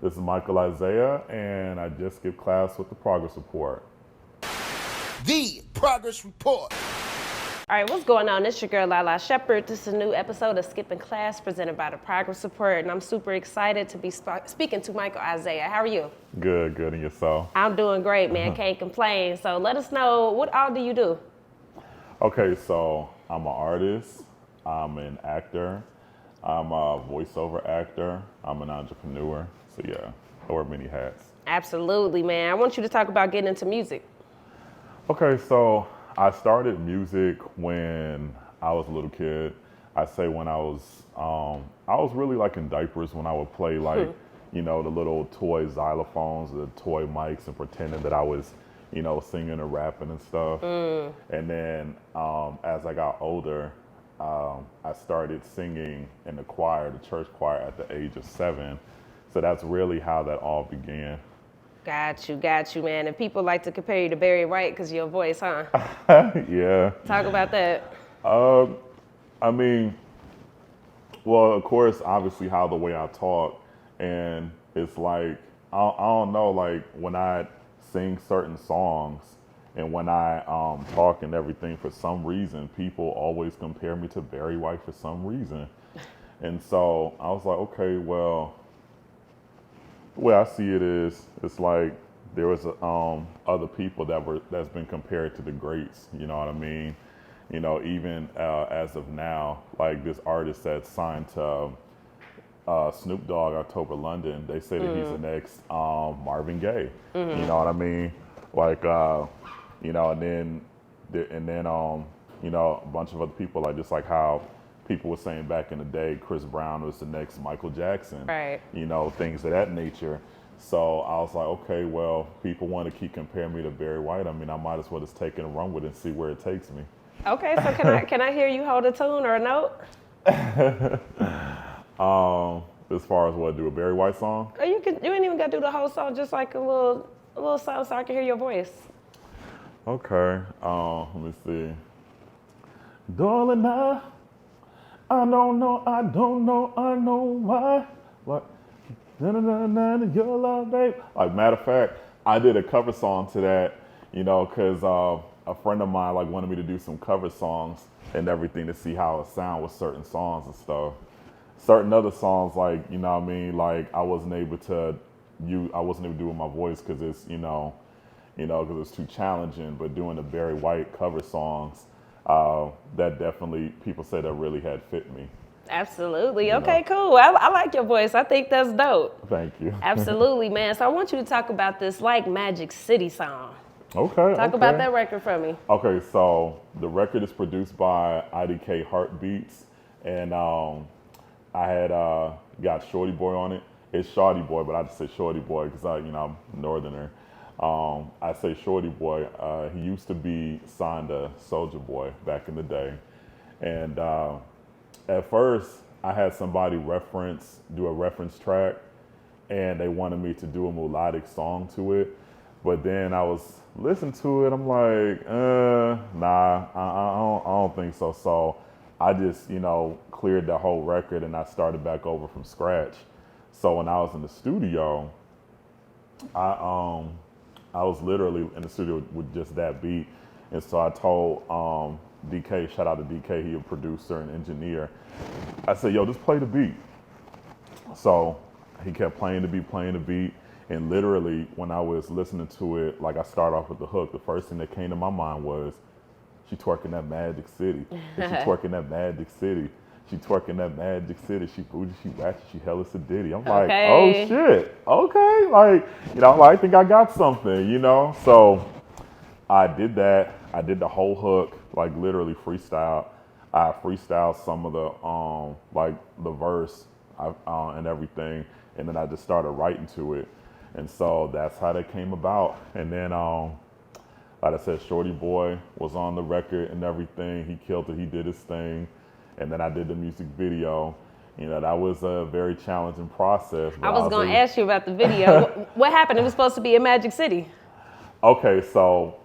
This is I-Zayah, and I just give class with the progress report. The progress report. All right, what's going on? It's your girl, Lalaa Shepard. This is a new episode of Skipping Class presented by the Progress Report, and I'm super excited to be speaking to I-Zayah. How are you? Good, and yourself? I'm doing great, man. Can't complain. So let us know, what all do you do? Okay, so I'm an artist. I'm an actor. I'm a voiceover actor. I'm an entrepreneur. So yeah, I wear many hats. Absolutely, man. I want you to talk about getting into music. Okay, so I started music when I was a little kid. I say when I was really like in diapers when I would play like, the little toy xylophones, the toy mics, and pretending that I was, singing or rapping and stuff. And then as I got older, I started singing in the choir, the church choir, at the age of 7. So that's really how that all began. Got you, man. And people like to compare you to Barry White because of your voice, huh? Yeah. Talk about that. I mean, well, of course, obviously how the way I talk, and it's like, I don't know, like when I sing certain songs and when I talk and everything, for some reason, people always compare me to Barry White for some reason. And so I was like, okay, well, the way I see it is, it's like there was other people that's been compared to the greats. You know what I mean? Even as of now, like this artist that's signed to Snoop Dogg, October London, they say that he's the next Marvin Gaye. You know what I mean? Like, and then a bunch of other people, like just like how people were saying back in the day, Chris Brown was the next Michael Jackson. Right. Things of that nature. So I was like, okay, well, people want to keep comparing me to Barry White. I mean, I might as well just take it and run with it and see where it takes me. Okay, so can I hear you hold a tune or a note? As far as what, do a Barry White song? Or you ain't even got to do the whole song, just like a little song so I can hear your voice. Okay, let me see. Darling, I don't know why. What? Your love, babe. Like, matter of fact, I did a cover song to that, because a friend of mine like wanted me to do some cover songs and everything to see how it sound with certain songs and stuff. Certain other songs, like, like I wasn't able to do with my voice because it's, because it's too challenging. But doing the Barry White cover songs, that definitely, people say that really had fit me. Absolutely. Okay, cool. I like your voice. I think that's dope. Thank you. Absolutely, man. So I want you to talk about this Like Magic City song. Okay. Talk about that record for me. Okay, so the record is produced by IDK Heartbeats, and I had got Shorty Boy on it. It's Shorty Boy, but I just say Shorty Boy because I'm Northerner. I say Shorty Boy. He used to be signed to Soulja Boy back in the day, and at first I had somebody do a reference track, and they wanted me to do a melodic song to it, but then I was listening to it. I'm like, nah, I don't think so. So I just, cleared the whole record and I started back over from scratch. So when I was in the studio, I was literally in the studio with just that beat. And so I told DK, shout out to DK, he a producer and engineer. I said, yo, just play the beat. So he kept playing the beat. And literally, when I was listening to it, like I started off with the hook, the first thing that came to my mind was, she twerking that Magic City. She twerking that Magic City. She twerking that Magic City. She bougie, she ratchet, she hella sedity. I'm like, oh shit, okay. Like, I think I got something, So I did that. I did the whole hook, like literally freestyle. I freestyled some of the, like the verse and everything. And then I just started writing to it. And so that's how that came about. And then, like I said, Shorty Boy was on the record and everything. He killed it. He did his thing. And then I did the music video. That was a very challenging process. I was going to ask you about the video. What happened? It was supposed to be in Magic City. Okay, so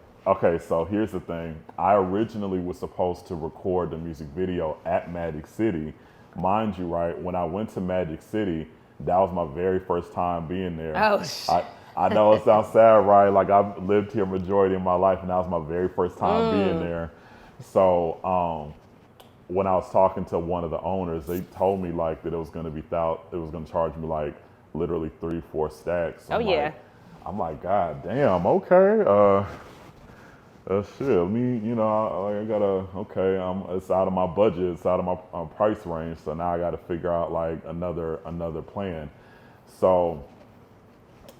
here's the thing. I originally was supposed to record the music video at Magic City. Mind you, right, when I went to Magic City, that was my very first time being there. Oh, shit. I know it sounds sad, right? Like I've lived here majority of my life, and that was my very first time being there. So when I was talking to one of the owners, they told me like that it was going to be it was going to charge me like literally 3-4 stacks. I'm like, God damn, okay. Shit, I gotta, it's out of my budget, it's out of my price range, so now I gotta figure out like another plan. So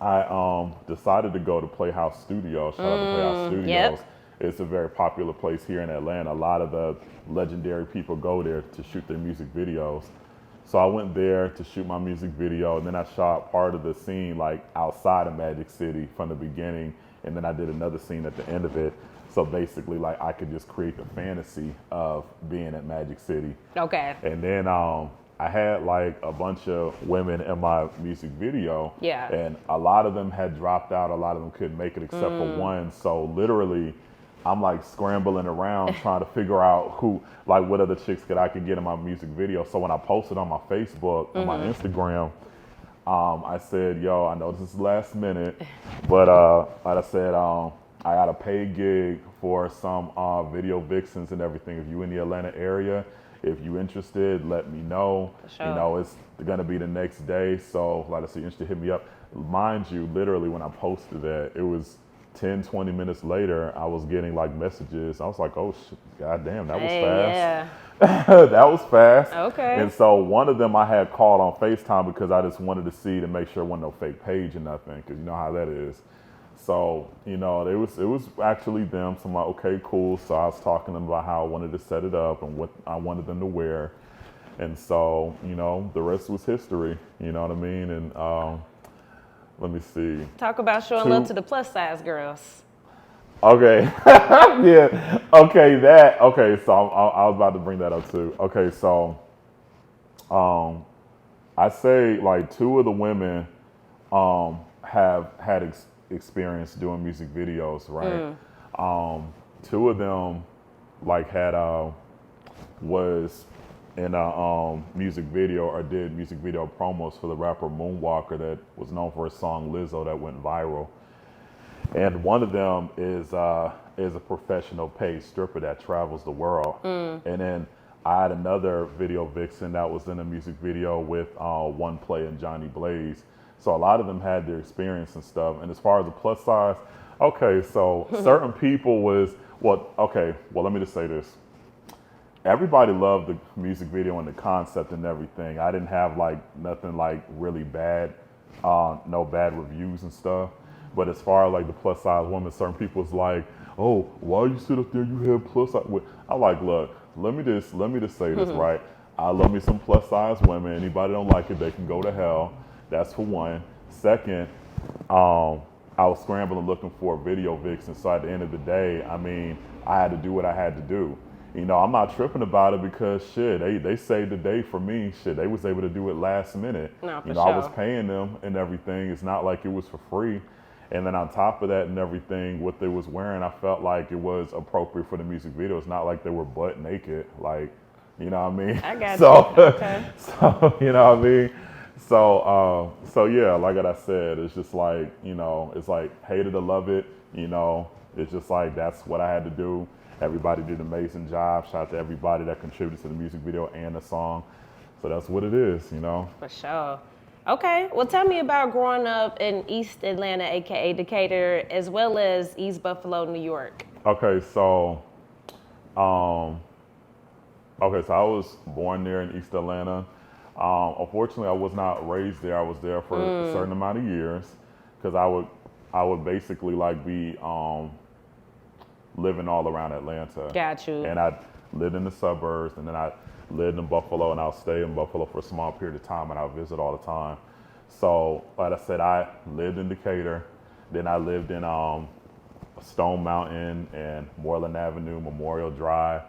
I decided to go to Playhouse Studios. Shout out to Playhouse Studios. Yep. It's a very popular place here in Atlanta. A lot of the legendary people go there to shoot their music videos. So I went there to shoot my music video, and then I shot part of the scene like outside of Magic City from the beginning, and then I did another scene at the end of it. So basically, like I could just create the fantasy of being at Magic City. Okay. And then I had like a bunch of women in my music video. Yeah. And a lot of them had dropped out. A lot of them couldn't make it except for one. So literally, I'm like scrambling around trying to figure out what other chicks I could get in my music video. So when I posted on my Facebook and my Instagram, I said, yo, I know this is last minute, but like I said, I got a paid gig for some video vixens and everything. If you in the Atlanta area, if you interested, let me know. Sure. You know, it's gonna be the next day. So like I said, you're interested, hit me up. Mind you, literally when I posted that, it was 10, 20 minutes later, I was getting like messages. I was like, oh shit, God damn, that was fast. Yeah. That was fast. Okay. And so one of them I had called on FaceTime because I just wanted to see to make sure it wasn't no fake page or nothing, because you know how that is. So, you know, it was actually them. So I'm like, okay, cool. So I was talking to them about how I wanted to set it up and what I wanted them to wear. And so, you know, the rest was history. You know what I mean? And let me see. Talk about showing love to the plus size girls. Okay. Yeah. Okay, so I was about to bring that up too. Okay, so I say like two of the women have had experience doing music videos, right? Two of them like had was in a music video or did music video promos for the rapper Moonwalker that was known for his song Lizzo that went viral. And one of them is a professional paid stripper that travels the world. And then I had another video vixen that was in a music video with One Play and Johnny Blaze. So a lot of them had their experience and stuff. And as far as the plus size, okay, so certain people let me just say this. Everybody loved the music video and the concept and everything. I didn't have like nothing like really bad, no bad reviews and stuff. But as far as like the plus size woman, certain people was like, oh, why you sit up there, you have plus size? I'm like, look, let me just say this, right? I love me some plus size women. Anybody don't like it, they can go to hell. That's for one. Second, I was scrambling looking for a video vixen. So at the end of the day, I mean, I had to do what I had to do. You know, I'm not tripping about it because shit, they saved the day for me. Shit, they was able to do it last minute. No, for you know, sure. I was paying them and everything. It's not like it was for free. And then on top of that and everything, what they was wearing, I felt like it was appropriate for the music video. It's not like they were butt naked, like, you know what I mean? I got so, you. Okay. So, you know what I mean? So yeah, like I said, it's just like, you know, it's like hate it or love it, you know, it's just like, that's what I had to do. Everybody did an amazing job. Shout out to everybody that contributed to the music video and the song. So that's what it is, you know? For sure. Okay, well, tell me about growing up in East Atlanta, aka Decatur, as well as East Buffalo, New York. Okay, so I was born there in East Atlanta. Unfortunately, I was not raised there. I was there for a certain amount of years because I would basically like be living all around Atlanta. Got you. And I lived in the suburbs, and then I lived in Buffalo, and I'll stay in Buffalo for a small period of time, and I'll visit all the time. So, like I said, I lived in Decatur. Then I lived in Stone Mountain and Moreland Avenue, Memorial Drive.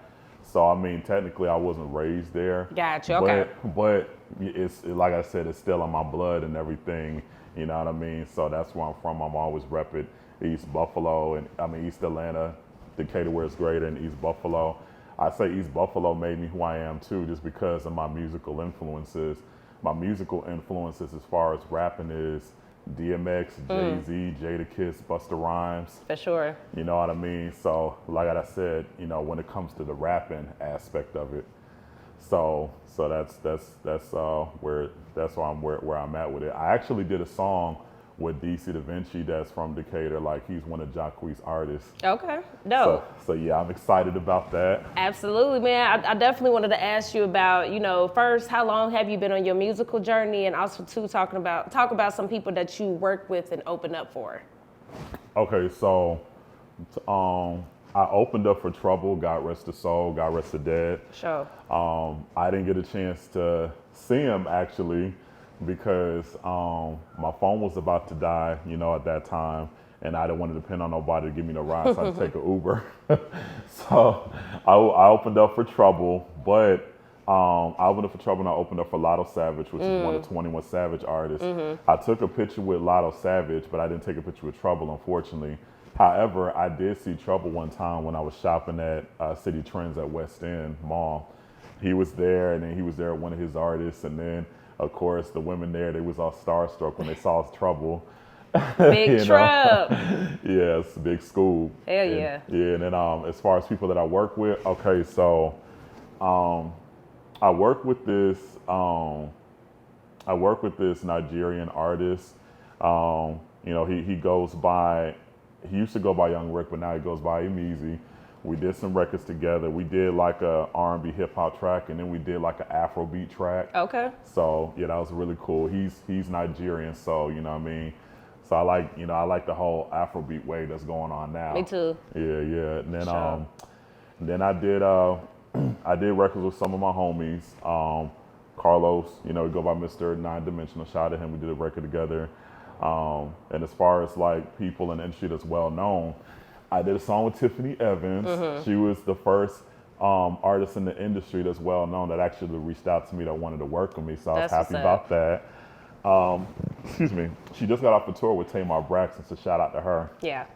So, I mean, technically, I wasn't raised there. Gotcha, okay. But it's like I said, it's still in my blood and everything. You know what I mean? So that's where I'm from. I'm always repping East Buffalo, and I mean East Atlanta, Decatur, where it's greater, and East Buffalo. I say East Buffalo made me who I am too, just because of my musical influences. my musical influences as far as rapping is DMX, Jay-Z, Jadakiss, Busta Rhymes. For sure. You know what I mean? So, like I said, you know, when it comes to the rapping aspect of it, so that's where I'm at with it. I actually did a song with DC Da Vinci that's from Decatur. Like, he's one of Jacquees' artists. Okay, dope. So yeah, I'm excited about that. Absolutely, man. I definitely wanted to ask you about, you know, first, how long have you been on your musical journey, and also too talk about some people that you work with and open up for. Okay, so I opened up for Trouble, God Rest His Soul, God Rest the Dead. Sure. I didn't get a chance to see him actually because my phone was about to die, you know, at that time, and I didn't want to depend on nobody to give me no ride, so I had to take an Uber. So I opened up for Trouble, but I opened up for Trouble and I opened up for Lotto Savage, which is one of 21 Savage artists. I took a picture with Lotto Savage, but I didn't take a picture with Trouble, unfortunately. However, I did see Trouble one time when I was shopping at City Trends at West End Mall. He was there, and then he was there with one of his artists, and then, of course, the women there, they was all starstruck when they saw Trouble. Big Trouble. Yes, Big School. Hell yeah. Yeah, and then as far as people that I work with, okay, so I work with this Nigerian artist. You know, he used to go by Young Rick, but now he goes by Easy. We did some records together. We did like a R&B hip hop track, and then we did like an Afrobeat track. Okay. So yeah, that was really cool. He's Nigerian, so you know what I mean. So I like the whole Afrobeat wave that's going on now. Me too. Yeah. And then Sure. then I did records with some of my homies. Carlos, you know, we go by Mr. Nine Dimensional. Shout out to him. We did a record together. And as far as like people in the industry that's well known, I did a song with Tiffany Evans. She was the first artist in the industry that's well known that actually reached out to me that wanted to work with me. So I was happy about that. Excuse me. She just got off the tour with Tamar Braxton, so shout out to her. Yeah.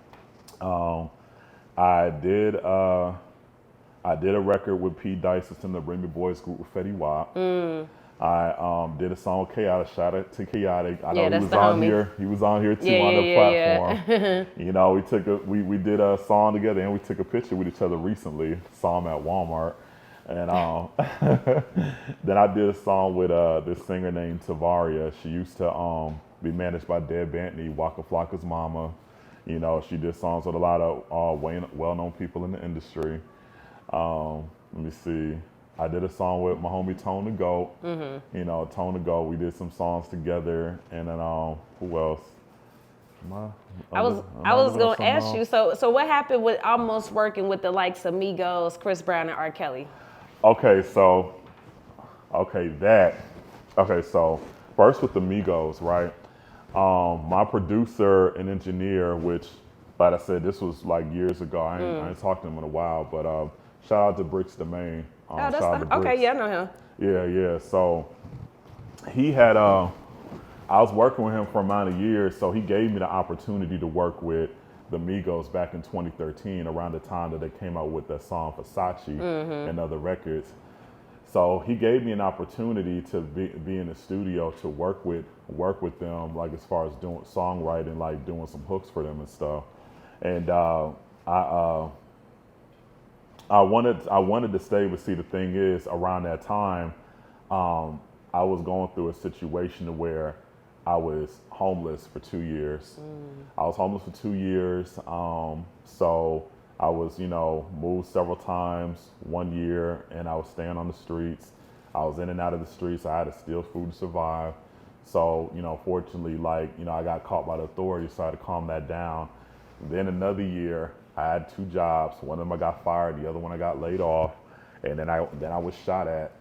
I did a record with P. Dice. It's in the Bring Me Boys group with Fetty Wap. I did a song with Khaotic. Shout out to Khaotic. I know he was on here. He was on here too on the platform. You know, we did a song together and we took a picture with each other recently. Saw him at Walmart. And then I did a song with this singer named Tavaria. She used to be managed by Deb Bantney, Waka Flocka's mama. You know, she did songs with a lot of well-known people in the industry. Let me see. I did a song with my homie Tone the Goat. You know, Tone the Goat. We did some songs together. And then who else? I was gonna ask you. So what happened with almost working with the likes of Migos, Chris Brown, and R. Kelly? Okay, so first with the Migos, right? My producer and engineer, which, like I said, this was like years ago. I ain't talked to him in a while, but shout out to Bricks Domain. Okay, yeah, I know him. Yeah. So he had, I was working with him for a amount of years, so he gave me the opportunity to work with the Migos back in 2013, around the time that they came out with that song Versace and other records. So he gave me an opportunity to be in the studio to work with them, like as far as doing songwriting, like doing some hooks for them and stuff. And I wanted to stay, but see, the thing is, around that time, I was going through a situation where I was homeless for 2 years. I was homeless for 2 years. So I was, you know, moved several times 1 year, and I was staying on the streets. I was in and out of the streets. I had to steal food to survive. So, you know, fortunately, like, you know, I got caught by the authorities, so I had to calm that down. Then another year, I had 2 jobs. One of them I got fired. The other one I got laid off. And then I was shot at.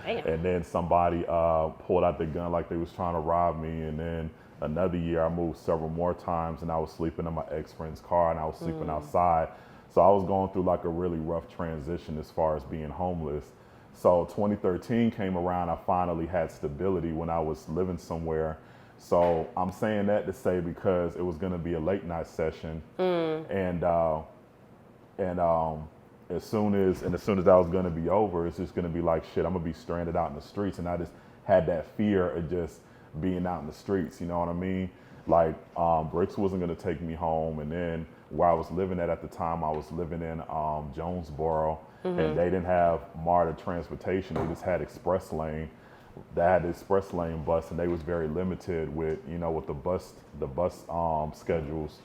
And then somebody pulled out the gun like they was trying to rob me. And then another year I moved several more times, and I was sleeping in my ex-friend's car, and I was sleeping outside. So I was going through like a really rough transition as far as being homeless. So 2013 came around, I finally had stability when I was living somewhere. So I'm saying that to say, because it was gonna be a late night session. And as soon as that was gonna be over, it's just gonna be like, shit, I'm gonna be stranded out in the streets. And I just had that fear of just being out in the streets, you know what I mean? Like, Bricks wasn't gonna take me home, and then where I was living at the time, I was living in Jonesboro, and they didn't have MARTA transportation, they just had Express Lane. They had the Express Lane bus, and they was very limited with, you know, with the bus schedules.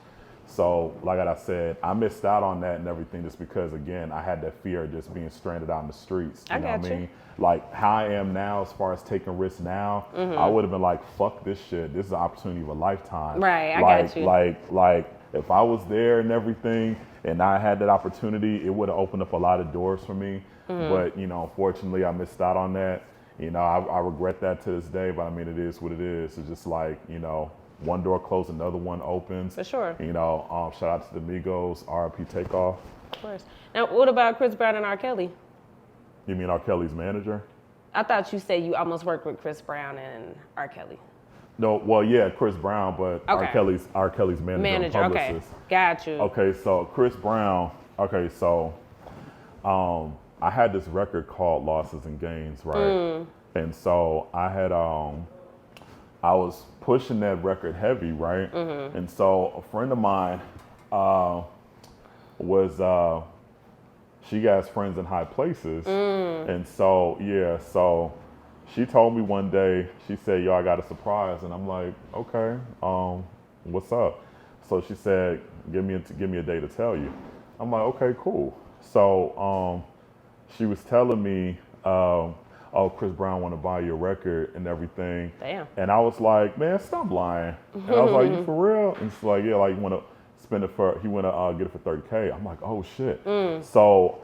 So, like I said, I missed out on that and everything just because, again, I had that fear of just being stranded out in the streets. You know what I mean? Like, how I am now as far as taking risks now, I would have been like, fuck this shit. This is an opportunity of a lifetime. Right, I got you. Like, if I was there and everything and I had that opportunity, it would have opened up a lot of doors for me. But, you know, unfortunately, I missed out on that. You know, I regret that to this day, but I mean, it is what it is. It's just like, you know, one door closed, another one opens. For sure. You know, shout out to the Migos, R.I.P. Takeoff. Of course. Now, what about Chris Brown and R. Kelly? You mean R. Kelly's manager? I thought you said you almost worked with Chris Brown and R. Kelly. No, well, yeah, Chris Brown, but Okay. R. Kelly's manager and Okay. publicist. Got you. Okay, so Chris Brown, I had this record called Losses and Gains, right? And so I had, I was pushing that record heavy, right? And so a friend of mine she has friends in high places. And so, yeah, so she told me one day, she said, yo, I got a surprise. And I'm like, okay, what's up? So she said, give me a day to tell you. I'm like, okay, cool. So she was telling me, oh, Chris Brown want to buy your record and everything. Damn. And I was like, man, stop lying. And I was like, you for real? And she's like, yeah, like you want to spend it he want to get it for $30K. I'm like, oh shit. So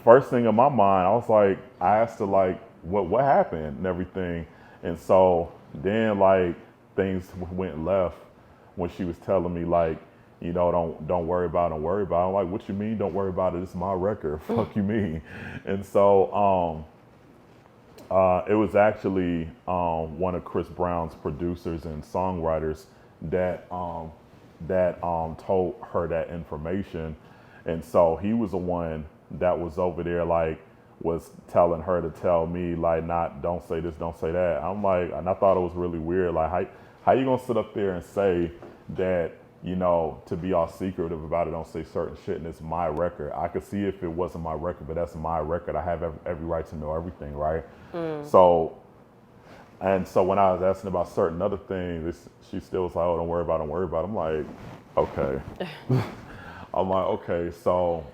first thing in my mind, I was like, I asked her like, what happened and everything. And so then like things went left when she was telling me like, you know, don't worry about it, don't worry about it. I'm like, what you mean don't worry about it? It's my record. Fuck you mean? And so it was actually one of Chris Brown's producers and songwriters that told her that information. And so he was the one that was over there like was telling her to tell me like don't say this, don't say that. I'm like, and I thought it was really weird. Like how you gonna sit up there and say that, you know, to be all secretive about it, don't say certain shit, and it's my record. I could see if it wasn't my record, but that's my record. I have every right to know everything, right? So when I was asking about certain other things, she still was like, oh, don't worry about it, don't worry about it. I'm like, okay. I'm like, okay, so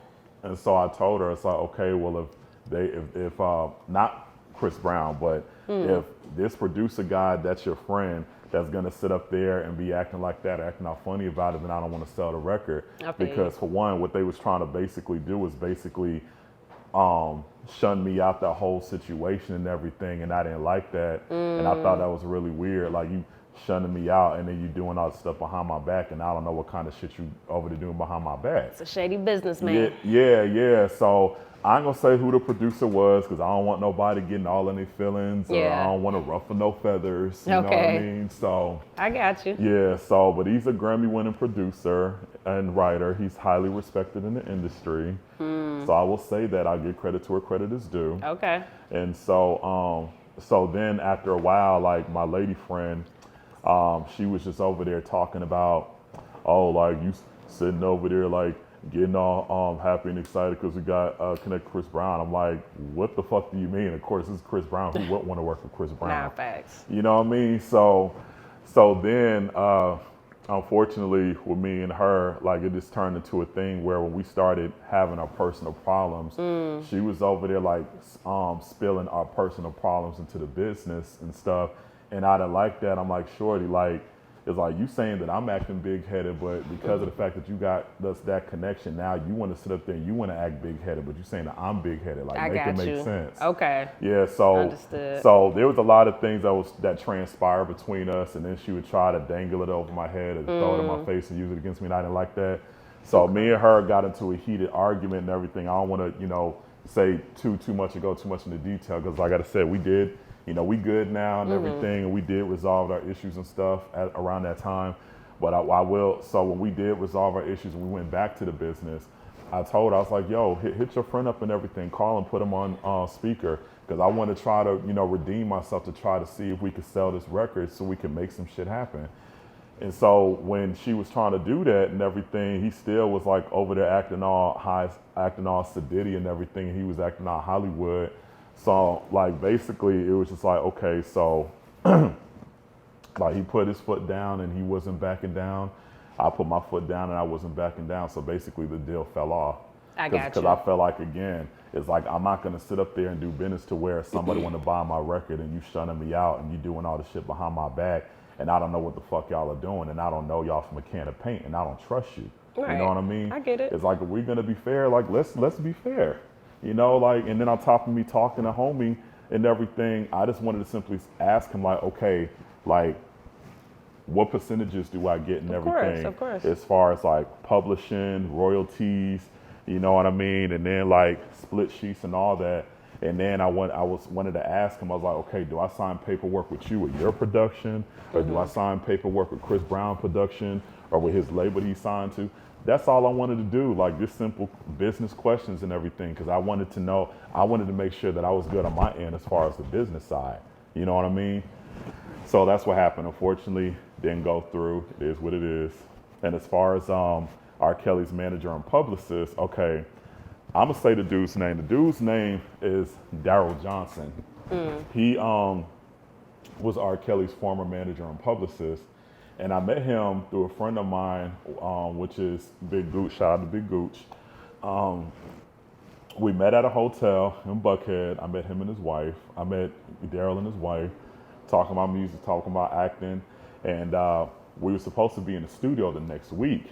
I told her, it's like, okay, well, if not Chris Brown, but if this producer guy that's your friend that's gonna sit up there and be acting like that, acting all funny about it, then I don't want to sell the record. Because for one, what they was trying to basically do was basically shun me out that whole situation and everything, and I didn't like that. And I thought that was really weird. Like, you shunning me out and then you doing all this stuff behind my back, and I don't know what kind of shit you over there doing behind my back. It's a shady business, man. Yeah. So I ain't gonna say who the producer was because I don't want nobody getting all in their feelings. Or I don't want to ruffle no feathers. You know what I mean? So I got you. Yeah. So, but he's a Grammy-winning producer and writer. He's highly respected in the industry. So I will say that I'll give credit to where credit is due. Okay. And so, so then after a while, like my lady friend, she was just over there talking about, oh, like you sitting over there like getting all happy and excited because we got connected Chris Brown. I'm like, what the fuck do you mean? Of course, this is Chris Brown. Who wouldn't want to work with Chris Brown? Nah, facts. You know what I mean? So then, unfortunately, with me and her, like it just turned into a thing where when we started having our personal problems, she was over there like spilling our personal problems into the business and stuff. And I didn't like that. I'm like, shorty, like, it's like you saying that I'm acting big-headed, but because of the fact that you got that connection, now you want to sit up there and you want to act big-headed, but you're saying that I'm big-headed. Like, make it make sense. Okay. Yeah, so Understood. So there was a lot of things that transpired between us, and then she would try to dangle it over my head and throw it in my face and use it against me, and I didn't like that. So me and her got into a heated argument and everything. I don't want to, say too much and go too much into detail because, like I said, we did. We good now and everything, and we did resolve our issues and stuff around that time. But I will, so when we did resolve our issues and we went back to the business, I told her, I was like, yo, hit your friend up and everything, call and put him on speaker, because I want to try to, redeem myself to try to see if we could sell this record so we could make some shit happen. And so when she was trying to do that and everything, he still was like over there acting all sedity and everything. He was acting all Hollywood. So like basically it was just like, okay, so like he put his foot down and he wasn't backing down. I put my foot down and I wasn't backing down. So basically the deal fell off. I got you. Because I felt like, again, it's like I'm not going to sit up there and do business to where somebody want to buy my record and you shunning me out and you doing all this shit behind my back and I don't know what the fuck y'all are doing and I don't know y'all from a can of paint and I don't trust you. Right. You know what I mean? I get it. It's like, if we're going to be fair, like let's be fair. Like, and then on top of me talking to homie and everything, I just wanted to simply ask him like, okay, like what percentages do I get and everything? Of course. As far as like publishing, royalties, you know what I mean? And then like split sheets and all that. And then I wanted to ask him, I was like, okay, do I sign paperwork with you with your production? Or do I sign paperwork with Chris Brown production or with his label he signed to? That's all I wanted to do, like just simple business questions and everything. Cause I wanted to make sure that I was good on my end as far as the business side. You know what I mean? So that's what happened. Unfortunately, didn't go through. It is what it is. And as far as R. Kelly's manager and publicist, okay, I'm gonna say the dude's name. The dude's name is Daryl Johnson. He was R. Kelly's former manager and publicist. And I met him through a friend of mine, which is Big Gooch. Shout out to Big Gooch. We met at a hotel in Buckhead. I met him and his wife. I met Daryl and his wife, talking about music, talking about acting. And we were supposed to be in the studio the next week.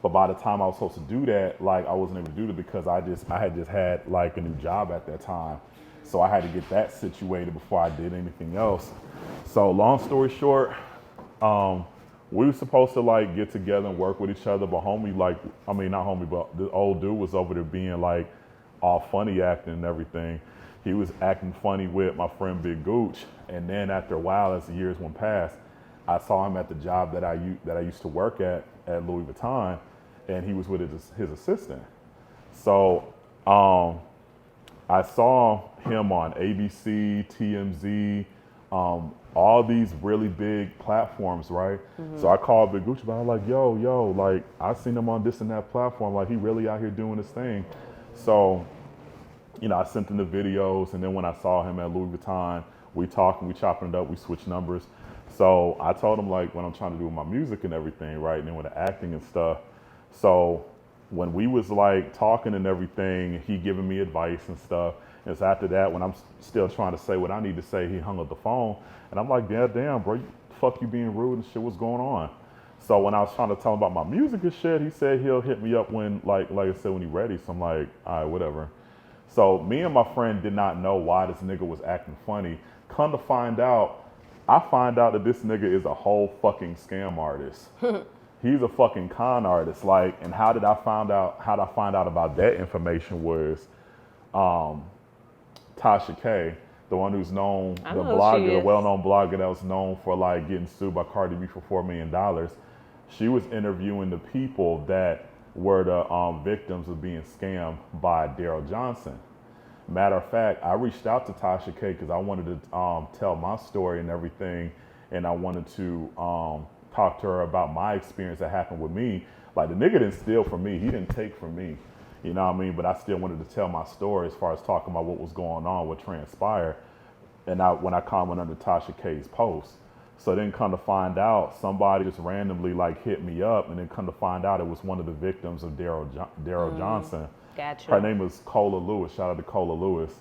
But by the time I was supposed to do that, like I wasn't able to do it because I had just had like a new job at that time. So I had to get that situated before I did anything else. So long story short, we were supposed to like get together and work with each other, but not homie, but the old dude was over there being like all funny acting and everything. He was acting funny with my friend Big Gooch. And then after a while, as the years went past, I saw him at the job that I used to work at Louis Vuitton, and he was with his assistant. So I saw him on ABC, TMZ, all these really big platforms, right? So I called Big Gucci, but I was like, yo, like I seen him on this and that platform, like he really out here doing his thing. So, I sent him the videos, and then when I saw him at Louis Vuitton, we talked and we chopping it up, we switched numbers. So I told him like what I'm trying to do with my music and everything, right? And then with the acting and stuff. So when we was like talking and everything, he giving me advice and stuff. And so after that, when I'm still trying to say what I need to say, he hung up the phone. And I'm like, damn, bro, fuck you being rude and shit, what's going on? So when I was trying to tell him about my music and shit, he said he'll hit me up when, like I said, when he's ready. So I'm like, all right, whatever. So me and my friend did not know why this nigga was acting funny. Come to find out, I find out that this nigga is a whole fucking scam artist. He's a fucking con artist. Like, and how did I find out about that information was Tasha K, the one who's known, the well-known blogger that was known for like getting sued by Cardi B for $4 million. She was interviewing the people that were the victims of being scammed by Daryl Johnson. Matter of fact, I reached out to Tasha K because I wanted to tell my story and everything, and I wanted to talk to her about my experience that happened with me. Like, the nigga didn't steal from me, he didn't take from me, you know what I mean? But I still wanted to tell my story as far as talking about what was going on, what transpired, and when I commented under Tasha K's post. So then come to find out, somebody just randomly like hit me up, and then come to find out it was one of the victims of Daryl Johnson. Gotcha. Her name was Cola Lewis. Shout out to Cola Lewis.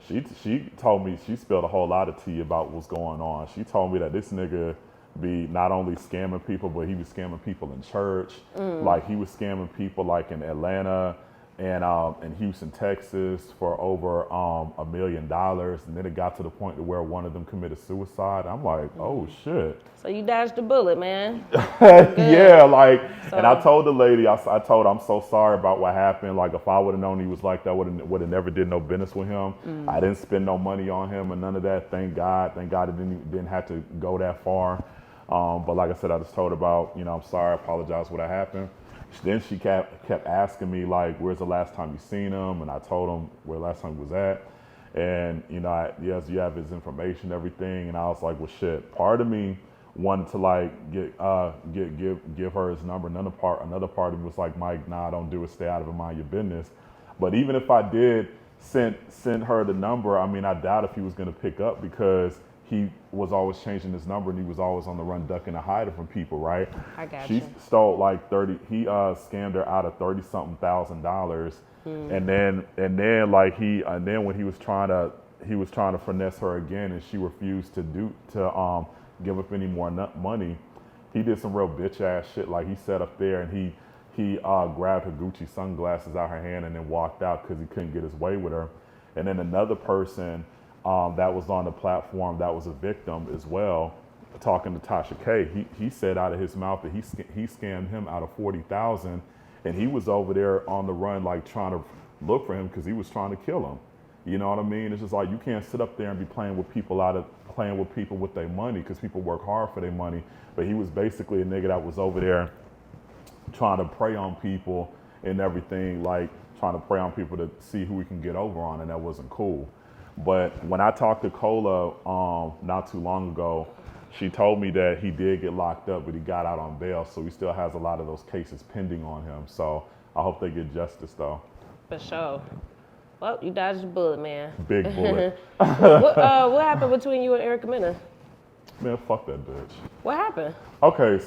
She told me, she spilled a whole lot of tea about what's going on. She told me that this nigga be not only scamming people, but he was scamming people in church. Like he was scamming people like in Atlanta and in Houston, Texas for over $1 million. And then it got to the point to where one of them committed suicide. I'm like, oh shit. So you dodged the bullet, man. Yeah, like, and I told the lady, I told her I'm so sorry about what happened. Like, if I would have known he was like that, would have never did no business with him. I didn't spend no money on him and none of that. Thank God it didn't have to go that far. But like I said, I just told her about, I'm sorry, I apologize for what happened. Then she kept asking me like, where's the last time you seen him? And I told him where the last time he was at. And, yes, you have his information, everything. And I was like, well, shit, part of me wanted to like give her his number. Another part of me was like, Mike, nah, don't do it. Stay out of it. Mind your business. But even if I did send her the number, I mean, I doubt if he was going to pick up because he was always changing his number and he was always on the run ducking and hiding from people, right? I got She you. stole like he scammed her out of $30-something thousand. And then when he was trying to finesse her again and she refused to give up any more money, he did some real bitch ass shit. Like he sat up there and he grabbed her Gucci sunglasses out her hand and then walked out because he couldn't get his way with her. And then another person that was on the platform that was a victim as well, talking to Tasha K, he said out of his mouth that he scammed him out of 40,000, and he was over there on the run like trying to look for him because he was trying to kill him. You know what I mean? It's just like you can't sit up there and be playing with people with their money because people work hard for their money. But he was basically a nigga that was over there trying to prey on people and everything, like trying to prey on people to see who we can get over on, and that wasn't cool. But when I talked to Cola not too long ago, she told me that he did get locked up, but he got out on bail, so he still has a lot of those cases pending on him. So I hope they get justice, though. For sure. Well, you dodged a bullet, man. Big bullet. What happened between you and Erica Mena? Man, fuck that bitch. What happened? Okay,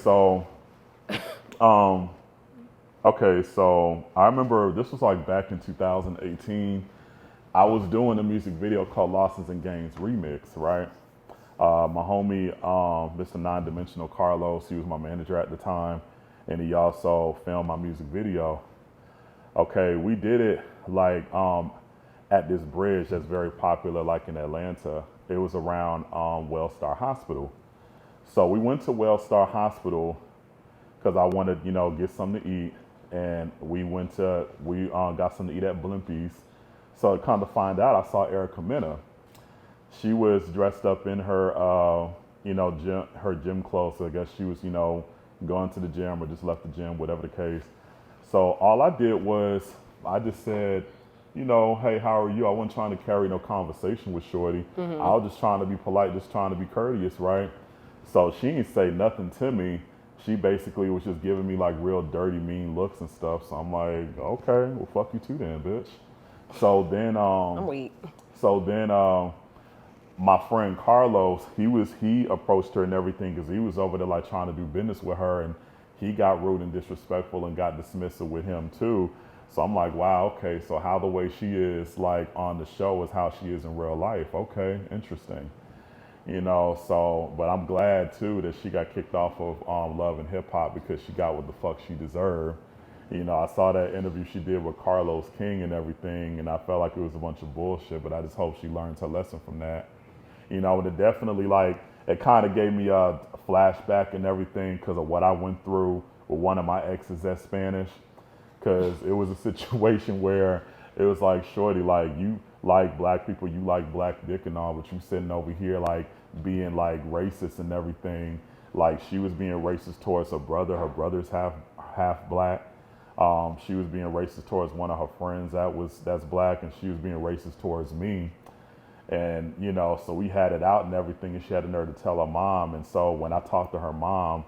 so I remember this was like back in 2018. I was doing a music video called Losses and Gains Remix, right? My homie, Mr. Non-Dimensional Carlos, he was my manager at the time, and he also filmed my music video. Okay, we did it like at this bridge that's very popular, like in Atlanta. It was around Wellstar Hospital. So we went to Wellstar Hospital because I wanted, get something to eat, and we got something to eat at Blimpies. So to kind of find out, I saw Erica Mena. She was dressed up in her, her gym clothes. So I guess she was, going to the gym or just left the gym, whatever the case. So all I did was I just said, hey, how are you? I wasn't trying to carry no conversation with Shorty. Mm-hmm. I was just trying to be polite, just trying to be courteous, right? So she didn't say nothing to me. She basically was just giving me like real dirty, mean looks and stuff. So I'm like, okay, well, fuck you too then, bitch. So then, I'm weak. So then, my friend Carlos, he approached her and everything because he was over there like trying to do business with her, and he got rude and disrespectful and got dismissive with him too. So I'm like, wow, okay, so how the way she is like on the show is how she is in real life. Okay, interesting. So, but I'm glad too that she got kicked off of Love and Hip Hop because she got what the fuck she deserved. I saw that interview she did with Carlos King and everything, and I felt like it was a bunch of bullshit, but I just hope she learns her lesson from that. And it definitely it kind of gave me a flashback and everything because of what I went through with one of my exes that's Spanish. Because it was a situation where it was like, shorty, like you like black people, you like black dick and all, but you sitting over here like being like racist and everything. Like she was being racist towards her brother. Her brother's half black. She was being racist towards one of her friends that's black, and she was being racist towards me. And, so we had it out and everything, and she had the nerve to tell her mom. And so when I talked to her mom,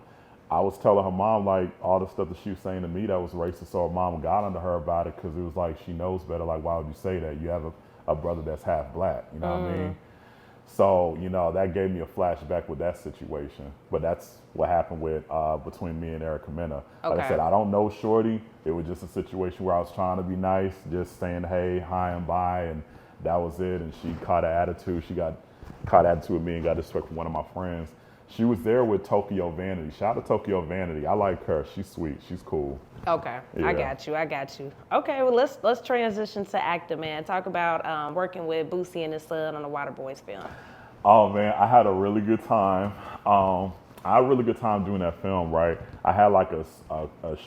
I was telling her mom, like, all the stuff that she was saying to me that was racist. So her mom got under her about it because it was like, she knows better. Like, why would you say that? You have a brother that's half black, you know what I mean? So, that gave me a flashback with that situation. But that's what happened with between me and Erica Mena. Okay. Like I said, I don't know Shorty. It was just a situation where I was trying to be nice, just saying, hey, hi and bye, and that was it. And she caught an attitude. She got caught attitude with me and got disrespect from one of my friends. She was there with Tokyo Vanity. Shout out to Tokyo Vanity. I like her. She's sweet. She's cool. Okay, yeah. I got you. Okay, well let's transition to acting, man. Talk about working with Boosie and his son on the Waterboyz film. Oh man, I had a really good time. I had a really good time doing that film. Right, I had like a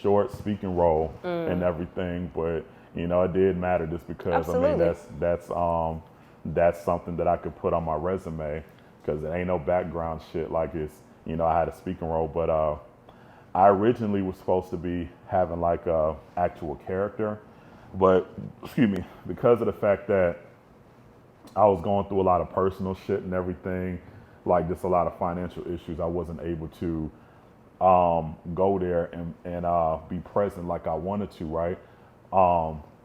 short speaking role and everything, but it did matter just because Absolutely. I mean that's something that I could put on my resume. Because it ain't no background shit like it's, I had a speaking role, but I originally was supposed to be having like a actual character, but, excuse me, because of the fact that I was going through a lot of personal shit and everything, like just a lot of financial issues. I wasn't able to go there and be present like I wanted to, right?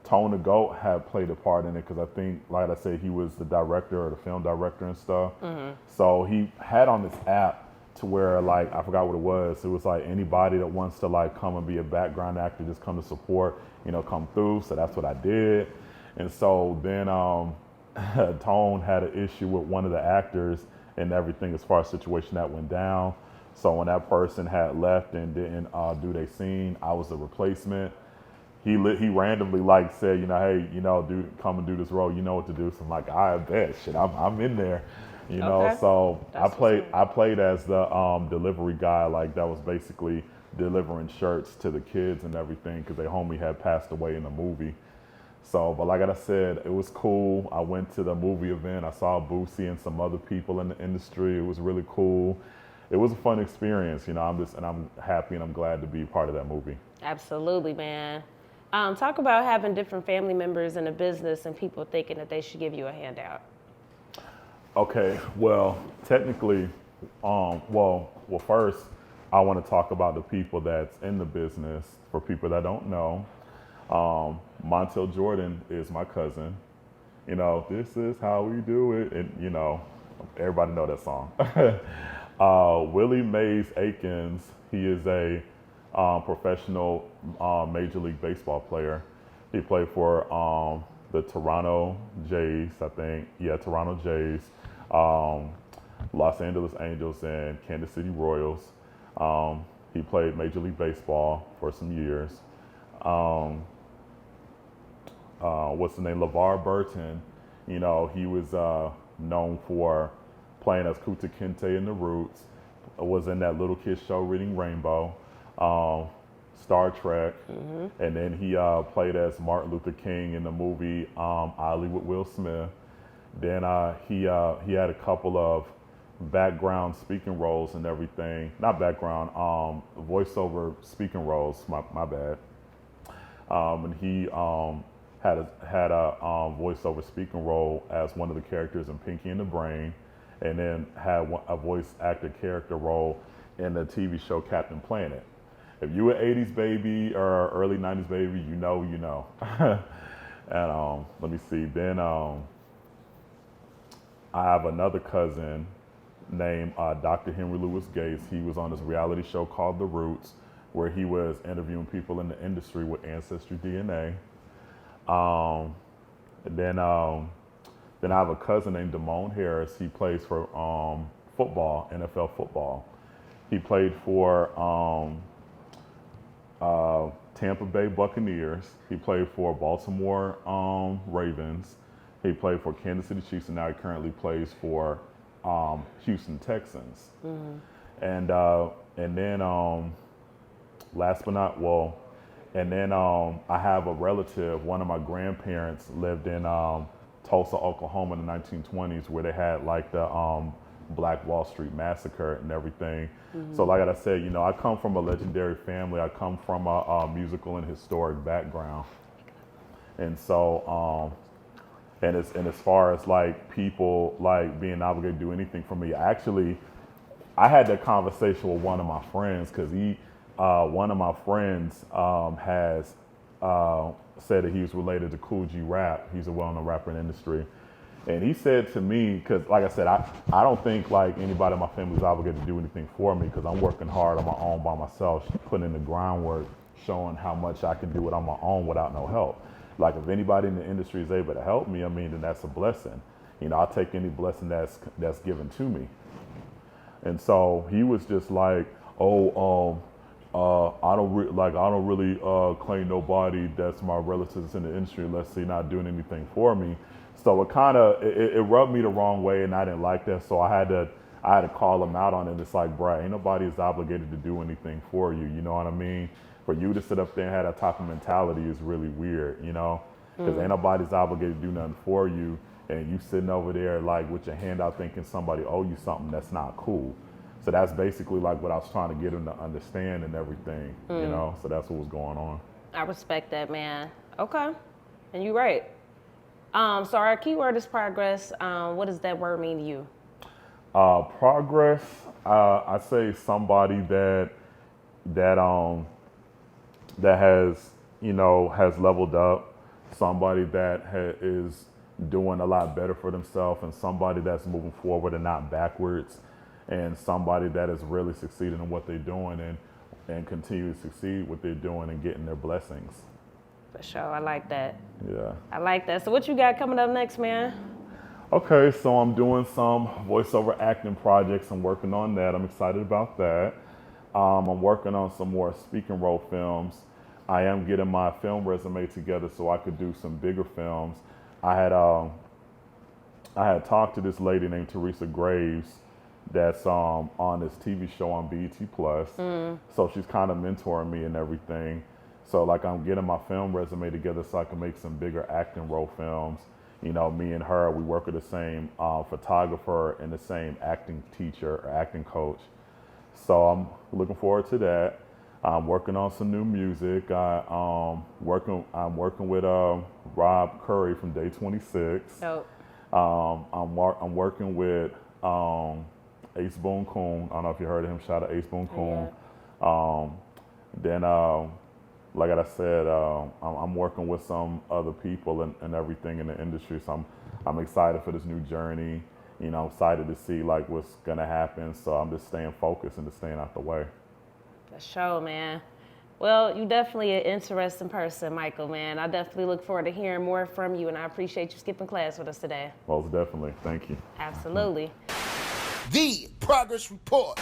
Tone the Goat had played a part in it because I think, like I said, he was the director or the film director and stuff. So he had on this app to where, like, I forgot what it was. It was like anybody that wants to like come and be a background actor, just come to support, you know, come through. So that's what I did. And so then Tone had an issue with one of the actors and everything as far as situation that went down. So when that person had left and didn't do their scene, I was the replacement. He randomly like said, you know, hey, you know, dude, come and do this role. You know what to do. So I'm like, I bet, shit, I'm in there, you know. So I played as the delivery guy, like that was basically delivering shirts to the kids and everything because their homie had passed away in the movie. So, but like I said, it was cool. I went to the movie event. I saw Boosie and some other people in the industry. It was really cool. It was a fun experience, you know. I'm happy and I'm glad to be part of that movie. Absolutely, man. Talk about having different family members in a business and people thinking that they should give you a handout. Okay, well, technically, first, I want to talk about the people that's in the business. For people that don't know, Montell Jordan is my cousin. You know, this is how we do it, and you know, everybody know that song. Willie Mays Aikens, he is a professional Major League Baseball player. He played for the Toronto Jays, I think. Yeah, Toronto Jays, Los Angeles Angels, and Kansas City Royals. He played Major League Baseball for some years. What's the name? LeVar Burton, you know, he was known for playing as Kuta Kinte in The Roots, was in that little kid show Reading Rainbow, Star Trek, and then he played as Martin Luther King in the movie Ali with Will Smith. Then he had a couple of background speaking roles and everything. Not background, voiceover speaking roles. My bad. And he had a voiceover speaking role as one of the characters in Pinky and the Brain, and then had a voice actor character role in the TV show Captain Planet. If you an 80s baby or early 90s baby, you know, you know. And let me see. Then I have another cousin named Dr. Henry Louis Gates. He was on this reality show called The Roots, where he was interviewing people in the industry with Ancestry DNA. Then I have a cousin named Damone Harris. He plays for football, NFL football. He played for Tampa Bay Buccaneers. He played for Baltimore Ravens. He played for Kansas City Chiefs, and now he currently plays for Houston Texans. And then last but not and then I have a relative. One of my grandparents lived in Tulsa, Oklahoma in the 1920s, where they had like the Black Wall Street Massacre and everything. So like I said, you know, I come from a legendary family. I come from a musical and historic background. And so, and as far as like people like being obligated to do anything for me, actually, I had that conversation with one of my friends because one of my friends has said that he was related to Cool G Rap. He's a well-known rapper in the industry. And he said to me, because like I said, I don't think like anybody in my family is obligated to do anything for me because I'm working hard on my own by myself, putting in the groundwork, showing how much I can do it on my own without no help. Like if anybody in the industry is able to help me, I mean, then that's a blessing. You know, I'll take any blessing that's given to me. And so he was just like, I don't really claim nobody that's my relatives in the industry unless they're not doing anything for me. So it kind of it rubbed me the wrong way, and I didn't like that. So I had to call him out on it. It's like, bruh, ain't nobody is obligated to do anything for you. You know what I mean? For you to sit up there and have that type of mentality is really weird, you know? Because ain't nobody's obligated to do nothing for you, and you sitting over there like with your hand out thinking somebody owe you something. That's not cool. So that's basically like what I was trying to get him to understand and everything, you know? So that's what was going on. I respect that, man. Okay. And you're right. So our keyword is progress. What does that word mean to you? Progress, I say somebody that has, has leveled up, somebody that is doing a lot better for themselves, and somebody that's moving forward and not backwards, and somebody that is really succeeding in what they're doing and continue to succeed what they're doing and getting their blessings. For sure, I like that. Yeah. I like that. So what you got coming up next, man? Okay, so I'm doing some voiceover acting projects. I'm working on that. I'm excited about that. I'm working on some more speaking role films. I am getting my film resume together so I could do some bigger films. I had talked to this lady named Teresa Graves that's on this TV show on BET Plus. So she's kind of mentoring me and everything. So like I'm getting my film resume together so I can make some bigger acting role films. Me and her, we work with the same photographer and the same acting teacher or acting coach. So I'm looking forward to that. I'm working on some new music. I'm working with Rob Curry from Day 26. Dope. I'm working with Ace Boone Coon. I don't know if you heard of him. Shout out Ace Boone Coon. Yeah. Then, like I said, I'm working with some other people and everything in the industry. So I'm excited for this new journey. I'm excited to see like what's gonna happen. So I'm just staying focused and just staying out the way. For sure, man. Well, you definitely an interesting person, Michael, man. I definitely look forward to hearing more from you, and I appreciate you skipping class with us today. Most definitely. Thank you. Absolutely. The Progress Report.